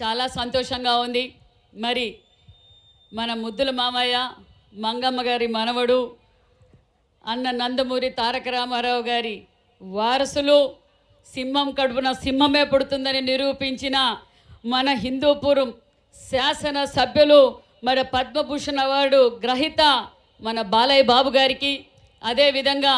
చాలా సంతోషంగా ఉంది. మరి మన ముద్దుల మామయ్య మంగమ్మ గారి మనవడు అన్న నందమూరి తారక రామారావు గారి వారసులు, సింహం కడుపున సింహమే పుడుతుందని నిరూపించిన మన హిందూపురం శాసన సభ్యులు, మరి పద్మభూషణ్ అవార్డు గ్రహీత మన బాలయ్య బాబు గారికి, అదేవిధంగా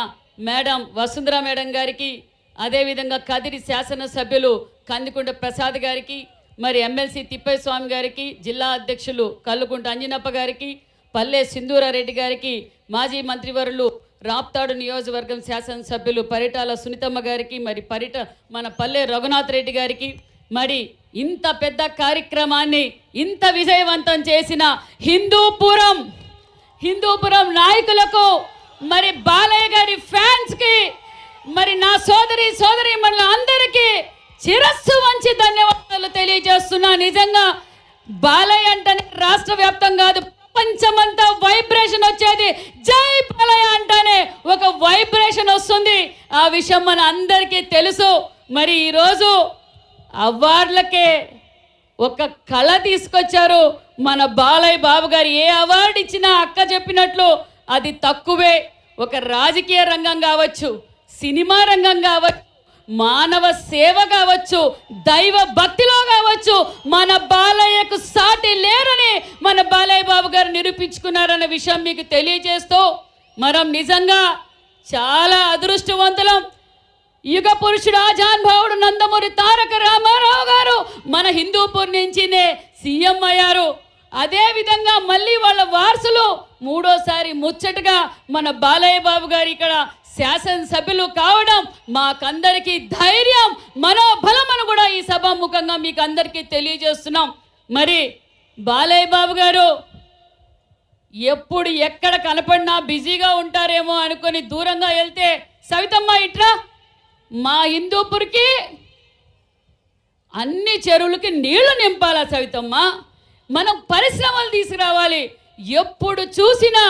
మేడం వసుంధర మేడం గారికి, అదేవిధంగా కదిరి శాసనసభ్యులు కందికుంట ప్రసాద్ గారికి, మరి ఎమ్మెల్సీ తిప్పేస్వామి గారికి, జిల్లా అధ్యక్షులు కల్లుకుంట అంజనప్ప గారికి, పల్లె సింధూరారెడ్డి గారికి, మాజీ మంత్రివర్యులు రాప్తాడు నియోజకవర్గం శాసనసభ్యులు పరిటాల సునీతమ్మ గారికి, మరి మన పల్లె రఘునాథ్ రెడ్డి గారికి, మరి ఇంత పెద్ద కార్యక్రమాన్ని ఇంత విజయవంతం చేసిన హిందూపురం నాయకులకు, మరి బాలయ్య గారి ఫ్యాన్స్కి, మరి నా సోదరి మన అందరికీ శిరస్సు వంచి ధన్యవాదాలు తెలియజేస్తున్నా. నిజంగా బాలయ్య అంటేనే రాష్ట్ర వ్యాప్తంగా కాదు, ప్రపంచమంతా వైబ్రేషన్ వచ్చేది. జై బాలయ్య అంటేనే ఒక వైబ్రేషన్ వస్తుంది. ఆ విషయం మన అందరికీ తెలుసు. మరి ఈరోజు అవార్డులకే ఒక కళ తీసుకొచ్చారు మన బాలయ్య బాబు గారు. ఏ అవార్డు ఇచ్చినా అక్క చెప్పినట్లు అది తక్కువే. ఒక రాజకీయ రంగం కావచ్చు, సినిమా రంగం కావచ్చు, మానవ సేవ కావచ్చు, దైవ భక్తిలో కావచ్చు, మన బాలయ్యకు సాటి లేరని మన బాలయ్య బాబు గారు నిరూపించుకున్నారన్న విషయం మీకు తెలియజేస్తూ, మనం నిజంగా చాలా అదృష్టవంతులం. యుగ పురుషుడు ఆజానుభావుడు నందమూరి తారక రామారావు గారు మన హిందూపూర్ నుంచినే సీఎం అయ్యారు. అదేవిధంగా మళ్ళీ వాళ్ళ వారసులు మూడోసారి ముచ్చటగా మన బాలయ్య బాబు గారు ఇక్కడ శాసనసభ్యులు కావడం మాకందరికీ ధైర్యం, మనోబలం అని కూడా ఈ సభాముఖంగా మీకు అందరికీ తెలియజేస్తున్నాం. మరి బాలయ్య బాబు గారు ఎప్పుడు ఎక్కడ కనపడినా బిజీగా ఉంటారేమో అనుకొని దూరంగా వెళ్తే, సవితమ్మ ఇట్రా, మా హిందూపూర్కి అన్ని చెరువులకి నీళ్లు నింపాలా సవితమ్మ, మనం పరిశ్రమలు తీసుకురావాలి. ఎప్పుడు చూసినా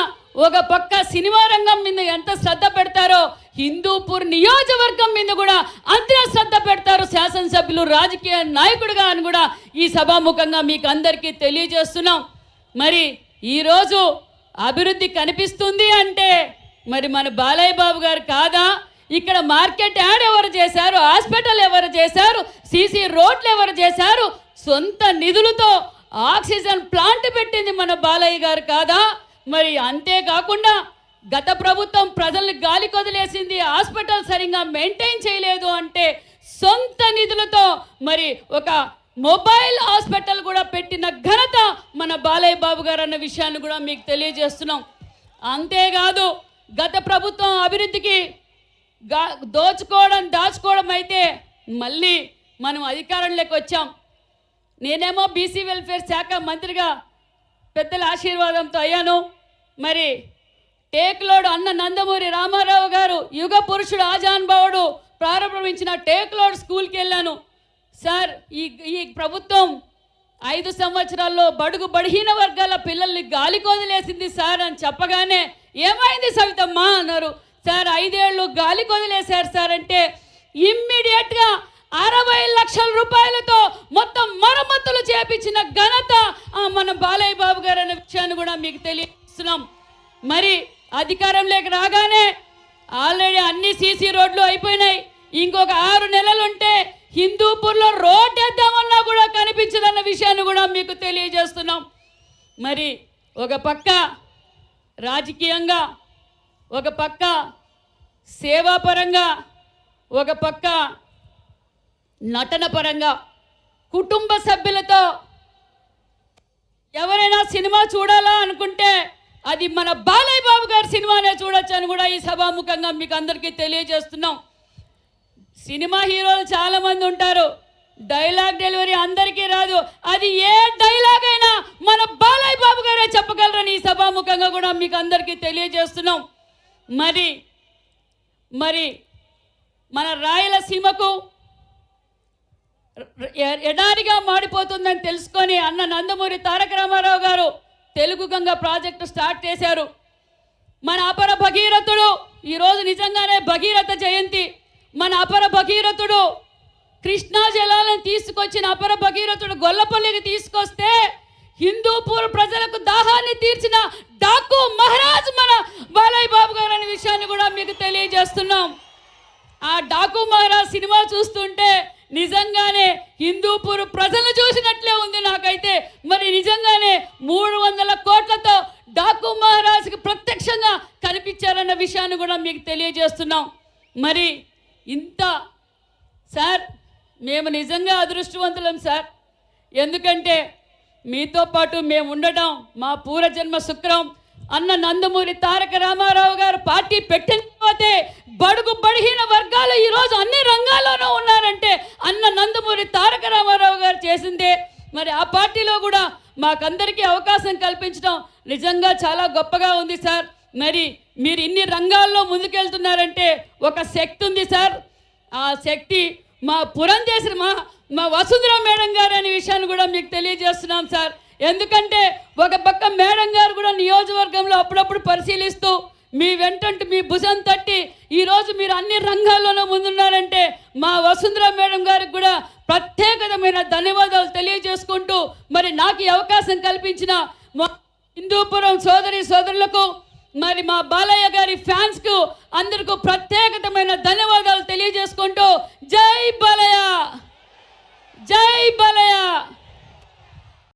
ఒక పక్క సినిమా రంగం మీద ఎంత శ్రద్ధ పెడతారో, హిందూపూర్ నియోజకవర్గం మీద కూడా అంతే శ్రద్ధ పెడతారు శాసనసభ్యులు, రాజకీయ నాయకుడిగా అని కూడా ఈ సభాముఖంగా మీకు అందరికీ తెలియజేస్తున్నాం. మరి ఈరోజు అభివృద్ధి కనిపిస్తుంది అంటే మరి మన బాలయ్య బాబు గారు కాదా? ఇక్కడ మార్కెట్ యాడ్ ఎవరు చేశారు, హాస్పిటల్ ఎవరు చేశారు, సీసీ రోడ్లు ఎవరు చేశారు, సొంత నిధులతో ఆక్సిజన్ ప్లాంట్ పెట్టింది మన బాలయ్య గారు కాదా? మరి అంతేకాకుండా గత ప్రభుత్వం ప్రజల్ని గాలి కొదిలేసింది, హాస్పిటల్ సరిగా మెయింటైన్ చేయలేదు అంటే సొంత నిధులతో మరి ఒక మొబైల్ హాస్పిటల్ కూడా పెట్టిన ఘనత మన బాలయ్య బాబు గారు అన్న విషయాన్ని కూడా మీకు తెలియజేస్తున్నాం. అంతేకాదు గత ప్రభుత్వం అభివృద్ధికి దాచుకోవడం అయితే మళ్ళీ మనం అధికారంలోకి వచ్చాం. నేనేమో బీసీ వెల్ఫేర్ శాఖ మంత్రిగా పెద్దల ఆశీర్వాదంతో అయ్యాను. మరి టేక్లోడ్ అన్న నందమూరి రామారావు గారు యుగ పురుషుడు ఆజానుభావుడు ప్రారంభించిన టేక్లోడ్ స్కూల్కి వెళ్ళాను. సార్ ఈ ప్రభుత్వం 5 సంవత్సరాల్లో బడుగు బడిహీన వర్గాల పిల్లల్ని గాలి కొదిలేసింది సార్ అని చెప్పగానే, ఏమైంది సవితమ్మ అన్నారు. సార్ 5 ఏళ్ళు గాలి కొదిలేశారు సార్ అంటే ఇమ్మీడియట్గా 60 లక్షల రూపాయలతో మొత్తం మరమ్మతులు చేపించిన ఘనత మన బాలయ్య బాబు గారు అనే విషయాన్ని కూడా మీకు తెలియజేస్తున్నాం. మరి అధికారంలోకి రాగానే ఆల్రెడీ అన్ని సీసీ రోడ్లు అయిపోయినాయి. ఇంకొక 6 నెలలుంటే హిందూపూర్లో రోడ్ వేద్దామన్నా కూడా కనిపించదన్న విషయాన్ని కూడా మీకు తెలియజేస్తున్నాం. మరి ఒక పక్క రాజకీయంగా, ఒక పక్క సేవాపరంగా, ఒక పక్క నటన పరంగా కుటుంబ సభ్యులతో ఎవరైనా సినిమా చూడాలా అనుకుంటే అది మన బాలయ్య బాబు గారి సినిమానే చూడొచ్చు అని కూడా ఈ సభాముఖంగా మీకు అందరికీ తెలియజేస్తున్నాం. సినిమా హీరోలు చాలామంది ఉంటారు, డైలాగ్ డెలివరీ అందరికీ రాదు. అది ఏ డైలాగ్ అయినా మన బాలయ్య బాబు గారే చెప్పగలరని ఈ సభాముఖంగా కూడా మీకు అందరికీ తెలియజేస్తున్నాం. మరి మన రాయలసీమకు ఎడారిగా మాడిపోతుందని తెలుసుకొని అన్న నందమూరి తారక రామారావు గారు తెలుగు గంగ ప్రాజెక్టు స్టార్ట్ చేశారు. మన అపర భగీరథుడు ఈరోజు నిజంగానే భగీరథ జయంతి. మన అపర భగీరథుడు కృష్ణా జలాలను తీసుకొచ్చిన అపర భగీరథుడు గొల్లపల్లికి తీసుకొస్తే హిందూపూర్ ప్రజలకు దాహాన్ని తీర్చిన డాకు మహారాజ్ మన బాలయ్య బాబు గారు అనే విషయాన్ని కూడా మీకు తెలియజేస్తున్నాం. ఆ డాకు మహారాజ్ సినిమా చూస్తుంటే నిజంగానే హిందూపూర్ ప్రజలు చూసినట్లే ఉంది నాకైతే. మరి నిజంగానే 300 కోట్లతో డాకు మహారాజ్కి ప్రత్యక్షంగా కనిపించారన్న విషయాన్ని కూడా మీకు తెలియజేస్తున్నాం. మరి ఇంత సార్ మేము నిజంగా అదృష్టవంతులం సార్. ఎందుకంటే మీతో పాటు మేము ఉండటం మా పూర్వజన్మ శుక్రం. అన్న నందమూరి తారక రామారావు గారు పార్టీ పెట్టిన తర్వాతే బడుగు బడిహీన వర్గాలు ఈరోజు అన్ని రంగాల్లోనూ ఉన్నారంటే అన్న నందమూరి తారక రామారావు గారు చేసిందే. మరి ఆ పార్టీలో కూడా మాకందరికీ అవకాశం కల్పించడం నిజంగా చాలా గొప్పగా ఉంది సార్. మరి మీరు ఇన్ని రంగాల్లో ముందుకెళ్తున్నారంటే ఒక శక్తి ఉంది సార్. ఆ శక్తి మా పురంధేశ్వరి మా వసుంధర మేడం గారు అనే విషయాన్ని కూడా మీకు తెలియజేస్తున్నాం సార్. ఎందుకంటే ఒక పక్క మేడం గారు కూడా నియోజకవర్గంలో అప్పుడప్పుడు పరిశీలిస్తూ మీ వెంటంటే మీ భుజం తట్టి ఈరోజు మీరు అన్ని రంగాల్లోనూ ముందున్నారంటే మా వసుంధర మేడం గారికి కూడా ప్రత్యేకమైన ధన్యవాదాలు తెలియజేసుకుంటూ మరి నాకు ఈ అవకాశం కల్పించిన మా హిందూపురం సోదరులకు మరి మా బాలయ్య గారి ఫ్యాన్స్కు అందరికీ ప్రత్యేక